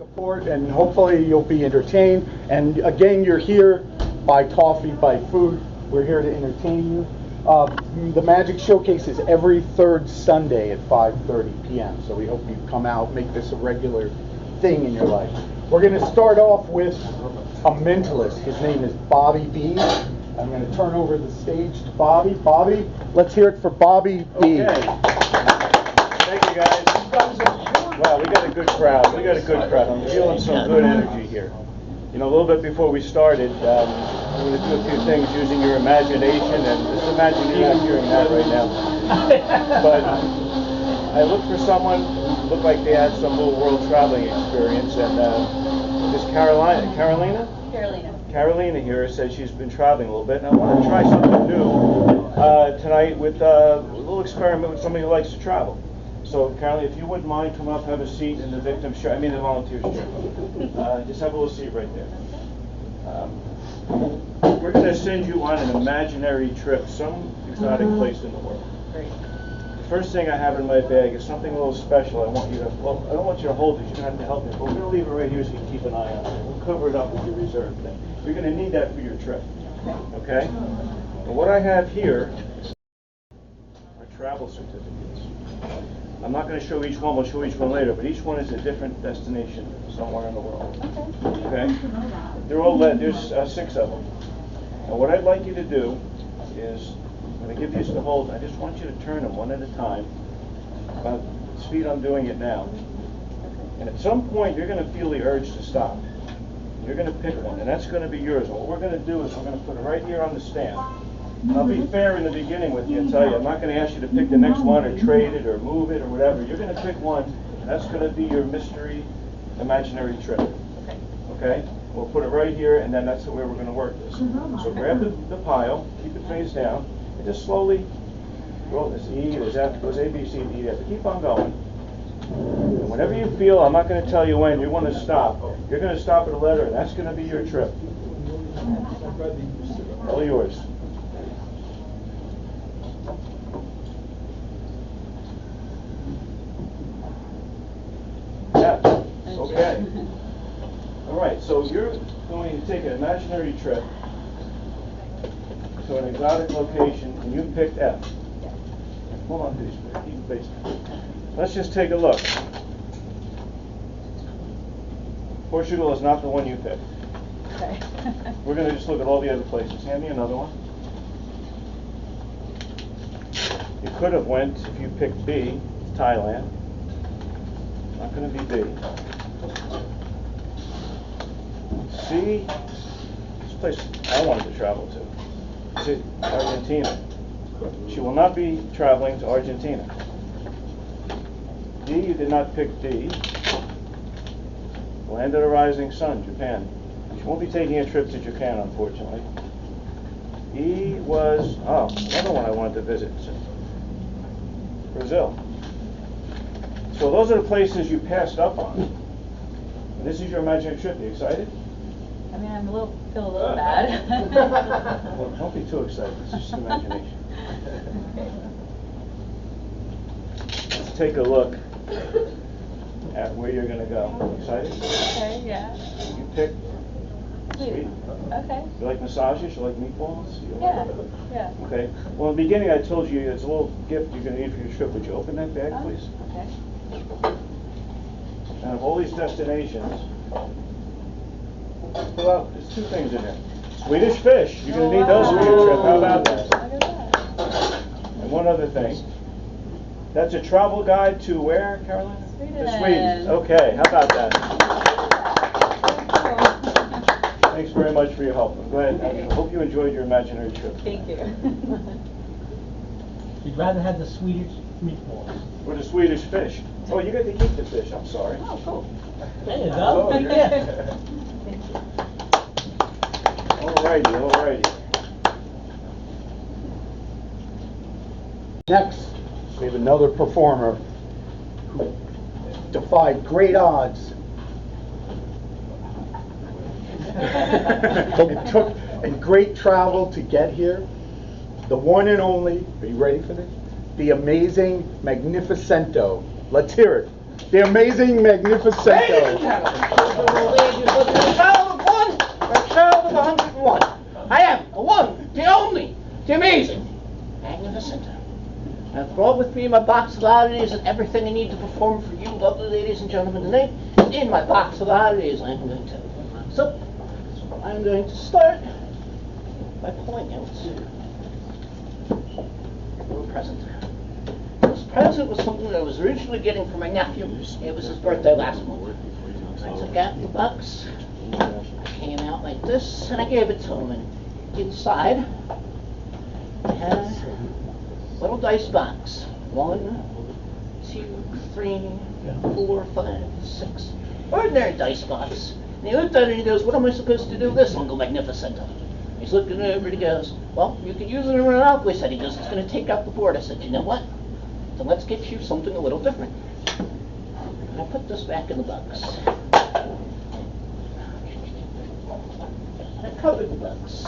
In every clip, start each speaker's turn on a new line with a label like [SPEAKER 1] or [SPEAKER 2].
[SPEAKER 1] support, and hopefully you'll be entertained. And again, you're here by coffee, by food. We're here to entertain you. The Magic Showcase is every third Sunday at 5:30 p.m. So we hope you come out, make this a regular thing in your life. We're going to start off with a mentalist. His name is Bobby B. I'm going to turn over the stage to Bobby. Bobby, let's hear it for Bobby B.
[SPEAKER 2] Okay. Thank you, guys. Wow, we got a good crowd. I'm feeling some good energy here. You know, a little bit before we started, I'm going to do a few things using your imagination, and just imagine you're not hearing that right now. But I looked for someone who looked like they had some little world traveling experience, and this Carolina here said she's been traveling a little bit, and I want to try something new tonight with a little experiment with somebody who likes to travel. So, Carolina, if you wouldn't mind, come up, have a seat in the victim's chair. The volunteer's chair. Just have a little seat right there. We're going to send you on an imaginary trip, some exotic place in the world.
[SPEAKER 3] Great.
[SPEAKER 2] The first thing I have in my bag is something a little special. I don't want you to hold it. You don't have to help me. But we're going to leave it right here so you can keep an eye on it. We'll cover it up with your reserve thing. You're going to need that for your trip. Okay? And what I have here are travel certificates. I'm not going to show each one. We'll show each one later. But each one is a different destination somewhere in the world. Okay? They're all there's 6 of them. And what I'd like you to do is, when I give you the hold, I just want you to turn them one at a time, about the speed I'm doing it now. And at some point, you're going to feel the urge to stop. You're going to pick one, and that's going to be yours. And what we're going to do is we're going to put it right here on the stand. And I'll be fair in the beginning with you and tell you, I'm not going to ask you to pick the next one or trade it or move it or whatever. You're going to pick one, and that's going to be your mystery imaginary trip. Okay? We'll put it right here, and then that's the way we're going to work this. So grab the pile, keep it face down, and just slowly roll this. E, there's F, goes A, B, C, D, F. Keep on going. And whenever you feel, I'm not going to tell you when, you want to stop. You're going to stop at a letter, and that's going to be your trip. All yours. F. Okay. All right, so you're going to take an imaginary trip to an exotic location, and you picked F. Hold on, please. Keep it facing. Let's just take a look. Portugal is not the one you picked.
[SPEAKER 3] Okay.
[SPEAKER 2] We're going to just look at all the other places. Hand me another one. You could have went, if you picked B, Thailand. Not going to be B. C, this place I wanted to travel to. C, Argentina. She will not be traveling to Argentina. D, you did not pick D. Land of the Rising Sun, Japan. She won't be taking a trip to Japan, unfortunately. E was, another one I wanted to visit. Brazil. So those are the places you passed up on. And this is your imaginary trip. Are you excited?
[SPEAKER 3] I mean, feel a little bad.
[SPEAKER 2] Well, don't be too excited. It's just imagination. Let's take a look at where you're going to go. Excited?
[SPEAKER 3] Okay, yeah.
[SPEAKER 2] You picked sweet.
[SPEAKER 3] Okay.
[SPEAKER 2] You like massages? You like meatballs?
[SPEAKER 3] Yeah.
[SPEAKER 2] Okay. Well, in the beginning I told you it's a little gift you're going to need for your trip. Would you open that bag, please?
[SPEAKER 3] Okay.
[SPEAKER 2] And of all these destinations, well, there's 2 things in there. Swedish fish. You're going to need those for your trip. How about that?
[SPEAKER 3] Look at that.
[SPEAKER 2] And one other thing. That's a travel guide to where, Carolina?
[SPEAKER 3] Sweden.
[SPEAKER 2] To Sweden. Okay. How about that? Thanks very much for your help. Go ahead. I hope you enjoyed your imaginary trip.
[SPEAKER 3] Thank you.
[SPEAKER 4] You'd rather have the Swedish meatballs.
[SPEAKER 2] Or the Swedish fish. Oh, you get to keep the fish. I'm sorry.
[SPEAKER 3] Oh, cool.
[SPEAKER 4] There you go.
[SPEAKER 2] Oh,
[SPEAKER 4] Yeah.
[SPEAKER 3] Thank you.
[SPEAKER 2] Alrighty.
[SPEAKER 1] Next, we have another performer who defied great odds. It took great travel to get here. The one and only, are you ready for this? The Amazing Magnificento. Let's hear it. The Amazing Magnificento.
[SPEAKER 5] me my box of oddities and everything I need to perform for you, lovely ladies and gentlemen, tonight. In my box of oddities, I'm going to open the box up. I'm going to start by pulling out a little present. This present was something that I was originally getting for my nephew. It was his birthday last month. I took out the box. I came out like this, and I gave it to him. And inside, I had a little dice box. 1, 2, 3, 4, 5, 6. Ordinary dice box. And he looked at it and he goes, "What am I supposed to do with this, Uncle Magnificento?" He's looking over and he goes, "Well, you could use it in a Monopoly set." He goes, "It's going to take out the board." I said, "You know what? So let's get you something a little different." And I put this back in the box. And I covered the box.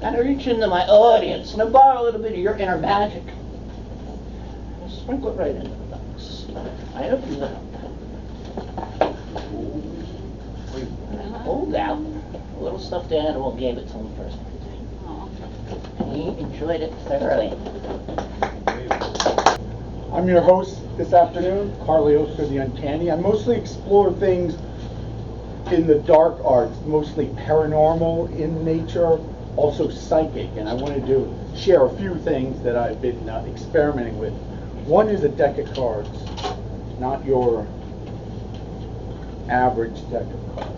[SPEAKER 5] And I reach into my audience and I borrow a little bit of your inner magic. And I sprinkle it right into the box. I open it up. And I pulled out a little stuffed animal and gave it to him for his birthday. And he enjoyed it thoroughly.
[SPEAKER 1] I'm your host this afternoon, Carlistro the Uncanny. I mostly explore things in the dark arts, mostly paranormal in nature, also psychic, and I wanted to share a few things that I've been experimenting with. One is a deck of cards, not your average deck of cards.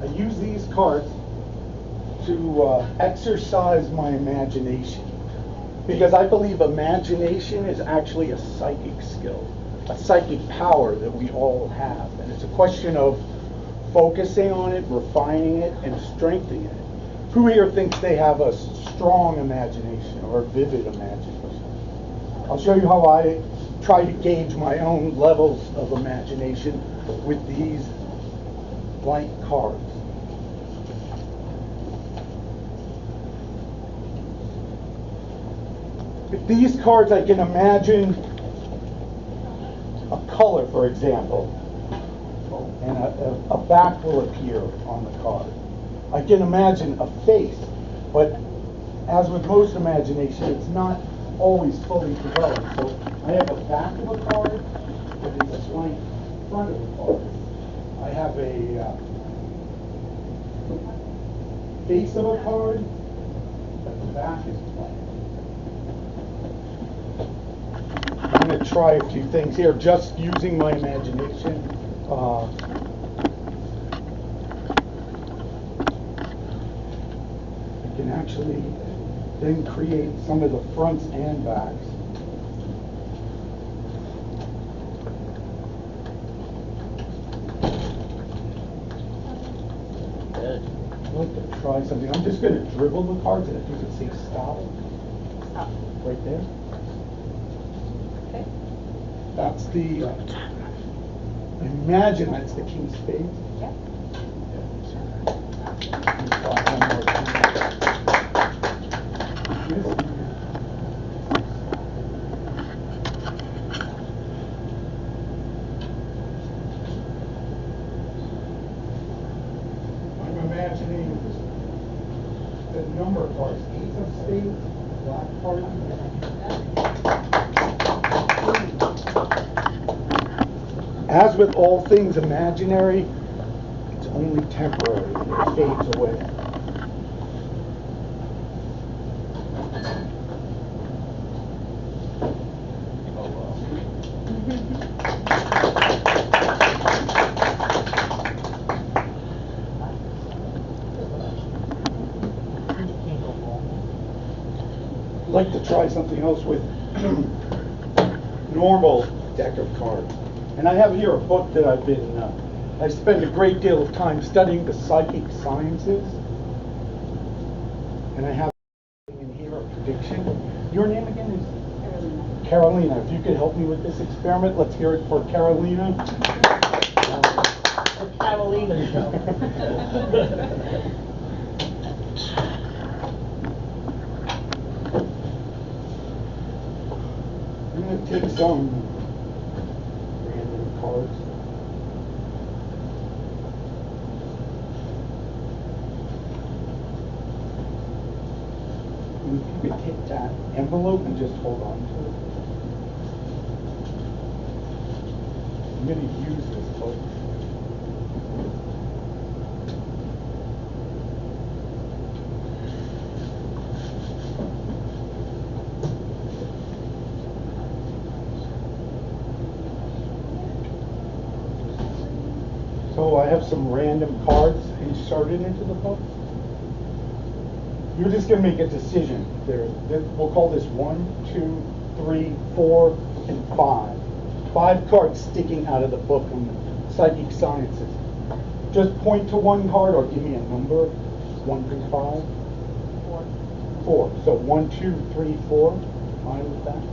[SPEAKER 1] I use these cards to exercise my imagination, because I believe imagination is actually a psychic skill, a psychic power that we all have, and it's a question of focusing on it, refining it, and strengthening it. Who here thinks they have a strong imagination or a vivid imagination? I'll show you how I try to gauge my own levels of imagination with these blank cards. With these cards, I can imagine a color, for example, and a back will appear on the card. I can imagine a face, but as with most imagination, it's not always fully developed. So I have a back of a card that is a blank front of a card. I have a face of a card, but the back is blank. I'm going to try a few things here, just using my imagination. I can actually then create some of the fronts and backs.
[SPEAKER 5] Good.
[SPEAKER 1] I'd like to try something. I'm just going to dribble the cards, and if you can see stop, right there.
[SPEAKER 3] Okay.
[SPEAKER 1] That's the, I imagine that's the King Spade.
[SPEAKER 3] Yep.
[SPEAKER 1] I'm imagining the number of cards, 8 of spades, black card. As with all things imaginary, it's only temporary. It fades away. I'd like to try something else with normal deck of cards. And I have here a book that I've been, I spend a great deal of time studying the psychic sciences. And I have in here a prediction. Your name again is? Carolina. If you could help me with this experiment, let's hear it for Carolina.
[SPEAKER 4] For Carolina show.
[SPEAKER 1] I'm going to take some random cards. envelope and just hold on to it. I'm going to use this book. So I have some random cards inserted into the book. You're just going to make a decision. We'll call this 1, 2, 3, 4, and 5. 5 cards sticking out of the book on the psychic sciences. Just point to one card or give me a number. 1 through 5. 4. So 1, 2, 3, 4. Fine with that.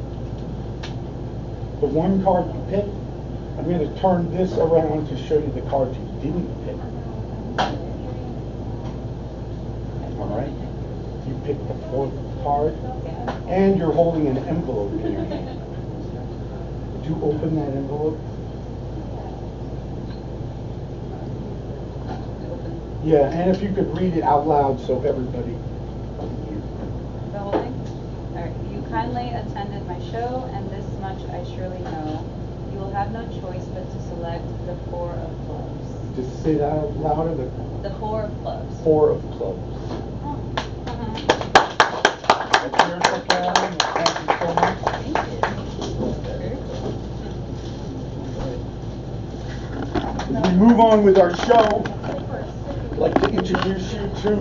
[SPEAKER 1] The one card you pick, I'm going to turn this around to show you the cards you didn't pick. All right. You picked the 4th card, and you're holding an envelope in your hand. Would you open that envelope? Yeah, and if you could read it out loud so everybody can hear.
[SPEAKER 3] The whole thing? All right. You kindly attended my show, and this much I surely know. You will have no choice but to select the 4 of clubs.
[SPEAKER 1] Just say that out louder.
[SPEAKER 3] The 4 of clubs.
[SPEAKER 1] 4 of clubs. That's yours for Karen. Thank you so much. As we move on with our show, I'd like to introduce you to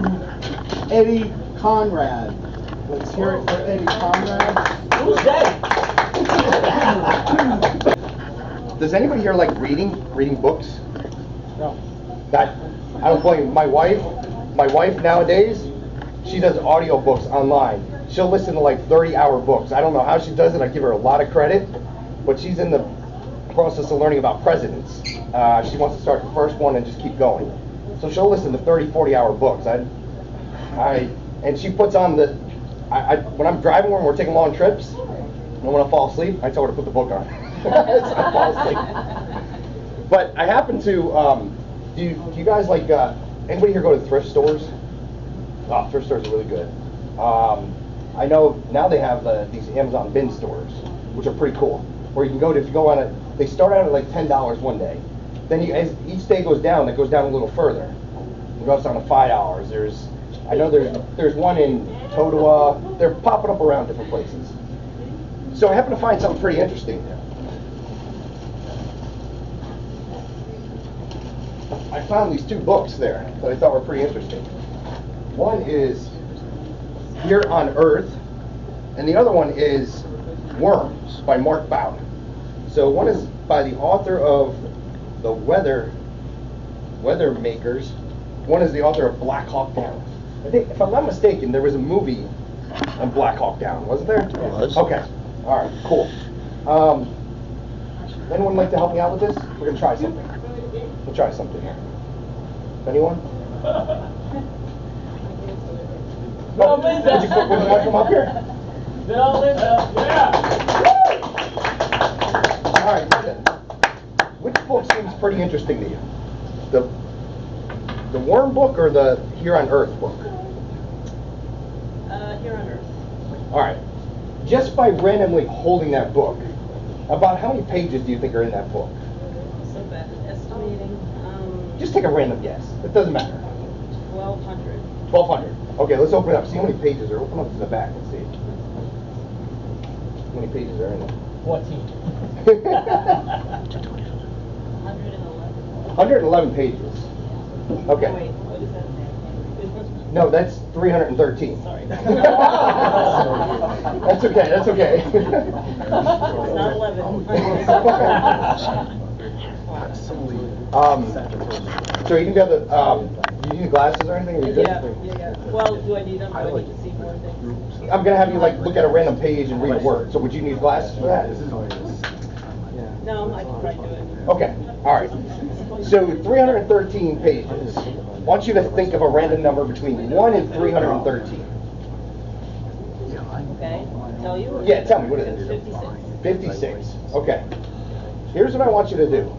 [SPEAKER 1] Eddie Conrad. Let's hear it for Eddie Conrad.
[SPEAKER 4] Who's that?
[SPEAKER 6] Does anybody here like reading books?
[SPEAKER 1] No.
[SPEAKER 6] I don't blame my wife. My wife nowadays, she does audiobooks online. She'll listen to like 30-hour books. I don't know how she does it. I give her a lot of credit, but she's in the process of learning about presidents. She wants to start the first one and just keep going. So she'll listen to 30, 40-hour books. And she puts on when I'm driving when we're taking long trips, and when I fall asleep, I tell her to put the book on. So I fall asleep. But I happen to, do you guys like, anybody here go to thrift stores? Oh, thrift stores are really good. I know now they have these Amazon bin stores, which are pretty cool. Where you can go to, if you go on it, they start out at like $10 one day. Then as each day goes down, it goes down a little further. It goes down to $5. I know there's one in Totowa. They're popping up around different places. So I happen to find something pretty interesting there. I found these 2 books there that I thought were pretty interesting. One is Here on Earth, and the other one is Worms by Mark Bowden. So one is by the author of The Weather Makers. One is the author of Black Hawk Down. I think, if I'm not mistaken, there was a movie on Black Hawk Down, wasn't there? There was. Okay. All right. Cool. Anyone like to help me out with this? We're gonna try something. We'll try something here. Anyone?
[SPEAKER 4] No, Linda.
[SPEAKER 6] Would you want to come up here?
[SPEAKER 4] No, Linda. Yeah.
[SPEAKER 6] All right, Linda. Which book seems pretty interesting to you? The Worm book or the Here on Earth book?
[SPEAKER 3] Here on Earth.
[SPEAKER 6] All right. Just by randomly holding that book, about how many pages do you think are in that book?
[SPEAKER 3] So bad at estimating.
[SPEAKER 6] Just take a random guess. It doesn't matter.
[SPEAKER 3] 1,200.
[SPEAKER 6] 1,200. Okay, let's open it up. See how many pages are. Open up to the back and see. How many pages are in it?
[SPEAKER 4] 14.
[SPEAKER 3] 111.
[SPEAKER 6] 111 pages. Okay.
[SPEAKER 3] Wait, what is that?
[SPEAKER 6] No, that's 313.
[SPEAKER 3] Sorry.
[SPEAKER 6] That's okay. That's okay.
[SPEAKER 3] It's not 11.
[SPEAKER 6] So you can go do you need glasses or anything? Are you good?
[SPEAKER 3] Yeah. Well, do I need them? Do I need to see more things?
[SPEAKER 6] I'm gonna have you like look at a random page and read a word. So would you need glasses for that?
[SPEAKER 3] No, I can probably do it.
[SPEAKER 6] Okay. All right. So 313 pages. I want you to think of a random number between 1 and 313.
[SPEAKER 3] Okay. Tell you?
[SPEAKER 6] Yeah, tell me what it is.
[SPEAKER 3] 56.
[SPEAKER 6] 56. Okay. Here's what I want you to do.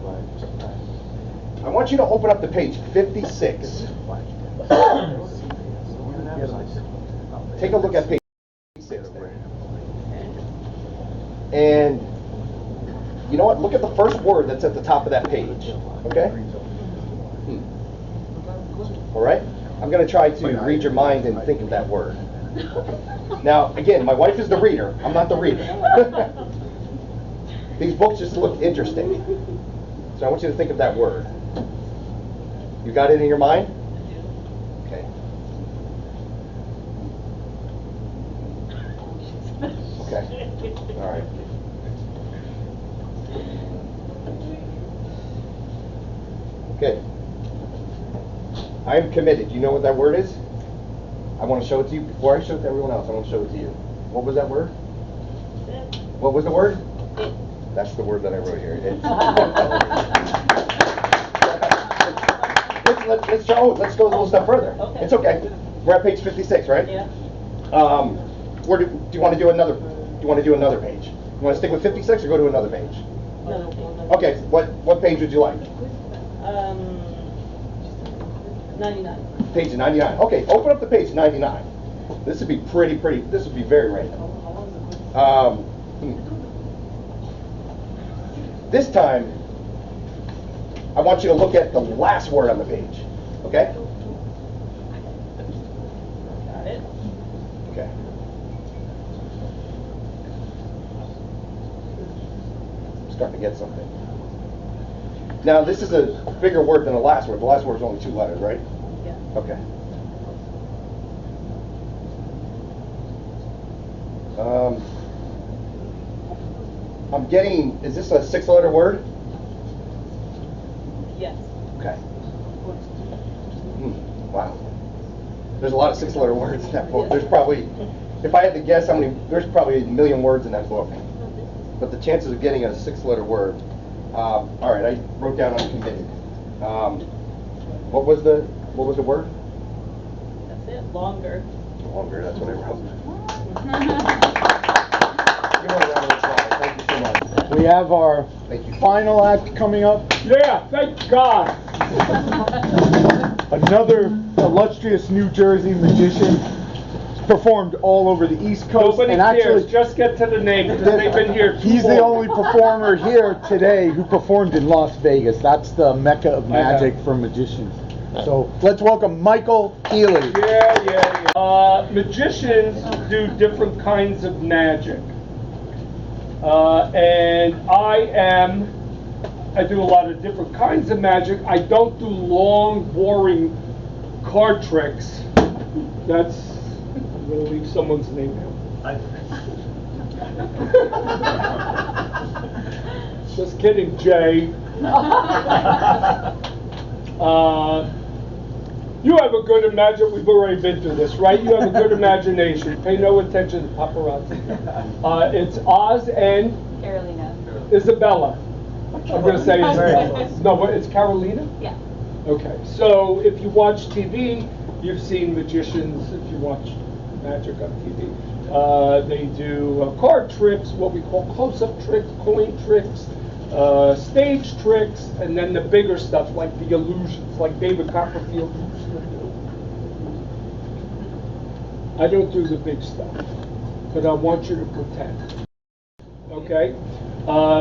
[SPEAKER 6] I want you to open up to page 56. Take a look at page 56 there. And you know what? Look at the first word that's at the top of that page. Okay? All right? I'm going to try to read your mind and think of that word. Now, again, my wife is the reader. I'm not the reader. These books just look interesting. So I want you to think of that word. You got it in your mind? Okay. Okay. All right. Okay. I am committed. You know what that word is? I want to show it to you. Before I show it to everyone else, I want to show it to you. What was that word? What was the word? That's the word that I wrote here. Let's go a little step further.
[SPEAKER 7] Okay.
[SPEAKER 6] It's okay. We're at page 56, right?
[SPEAKER 7] Yeah.
[SPEAKER 6] Where do you want to do another? Do you want to do another page? You want to stick with 56 or go to another page?
[SPEAKER 7] No.
[SPEAKER 6] Okay. What page would you like?
[SPEAKER 7] 99.
[SPEAKER 6] Page 99. Okay. Open up the page 99. This would be pretty. This would be very random. This time, I want you to look at the last word on the page. Okay?
[SPEAKER 7] Got it.
[SPEAKER 6] Okay. I'm starting to get something. Now, this is a bigger word than the last word. The last word is only 2 letters, right?
[SPEAKER 7] Yeah.
[SPEAKER 6] Okay. I'm getting, is this a 6-letter word?
[SPEAKER 7] Yes.
[SPEAKER 6] Okay. Wow. There's a lot of 6-letter words in that book. There's probably, if I had to guess how many, there's probably 1 million words in that book. But the chances of getting a 6-letter word, all right, I wrote down uncommitted. What was the word?
[SPEAKER 7] That's it. Longer.
[SPEAKER 6] Longer, that's what I wrote. Give her a round of applause. Thank you so much.
[SPEAKER 1] We have our
[SPEAKER 6] Thank you.
[SPEAKER 1] final act coming up.
[SPEAKER 4] Yeah, thank God.
[SPEAKER 1] Another illustrious New Jersey magician. Performed all over the East Coast.
[SPEAKER 4] Nobody
[SPEAKER 1] and
[SPEAKER 4] cares.
[SPEAKER 1] actually,
[SPEAKER 4] Just get to the name because they've been here too
[SPEAKER 1] he's the
[SPEAKER 4] long.
[SPEAKER 1] only performer here today who performed in Las Vegas. That's the mecca of magic for magicians. So let's welcome Michael Healy.
[SPEAKER 4] Yeah. Magicians do different kinds of magic. And I do a lot of different kinds of magic. I don't do long, boring card tricks. That's, I'm going to leave someone's name out. Just kidding, Jay. You have a good imagination. We've already been through this, right? You have a good imagination. Pay no attention to paparazzi. It's Oz and
[SPEAKER 3] Carolina.
[SPEAKER 4] Isabella. I'm going to say Isabella. No, but it's Carolina?
[SPEAKER 3] Yeah.
[SPEAKER 4] Okay. So if you watch TV, you've seen magicians. If you watch magic on TV, they do card tricks, what we call close-up tricks, coin tricks, stage tricks, and then the bigger stuff like the illusions, like David Copperfield used to do. I don't do the big stuff, but I want you to pretend. Okay?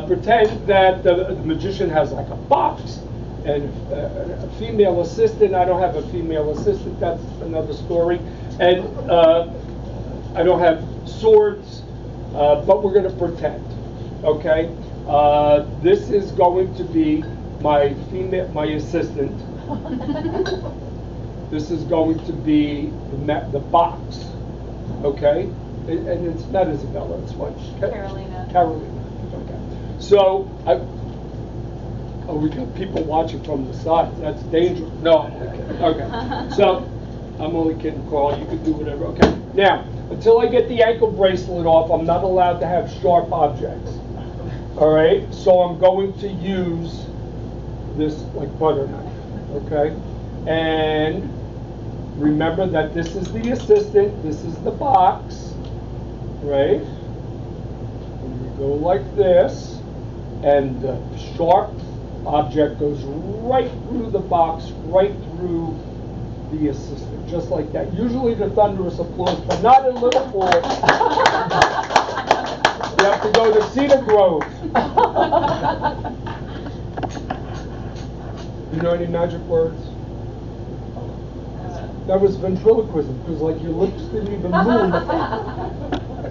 [SPEAKER 4] Pretend that the magician has like a box and a female assistant. I don't have a female assistant, that's another story. And I don't have swords, but we're going to pretend. Okay? This is going to be my assistant. This is going to be the box. Okay? And it's not Isabella, it's what?
[SPEAKER 3] Carolina.
[SPEAKER 4] Carolina. Okay. So, we got people watching from the side. That's dangerous. No. Okay. So, I'm only kidding, Carl. You can do whatever. Okay. Now, until I get the ankle bracelet off, I'm not allowed to have sharp objects. All right? So I'm going to use this like butter knife. Okay? And remember that this is the assistant. This is the box. Right? And you go like this. And the sharp object goes right through the box, right through the assistant, just like that. Usually the thunderous applause, but not in Liverpool. You have to go to Cedar Grove. You know any magic words? That was ventriloquism, because like your lips didn't even move.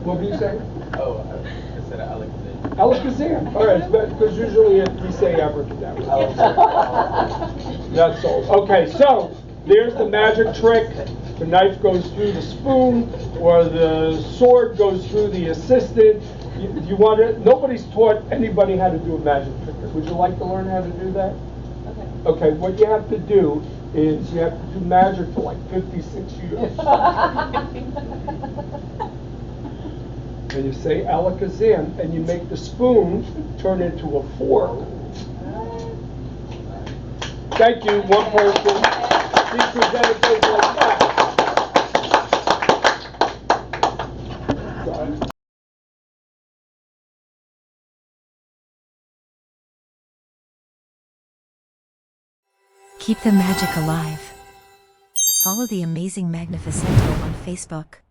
[SPEAKER 4] What do you say?
[SPEAKER 8] Oh, I said Alexander.
[SPEAKER 4] Alakazam. All right, because usually we say abracadabra. That's all. Okay, so there's the magic trick. The knife goes through the spoon, or the sword goes through the assistant. You want it? Nobody's taught anybody how to do a magic trick. Would you like to learn how to do that? Okay, what you have to do is you have to do magic for like 56 years. And you say alakazam, and you make the spoon turn into a fork. Thank you, one person. Please present it like that.
[SPEAKER 9] Keep the magic alive. Follow the Amazing Magnificento on Facebook.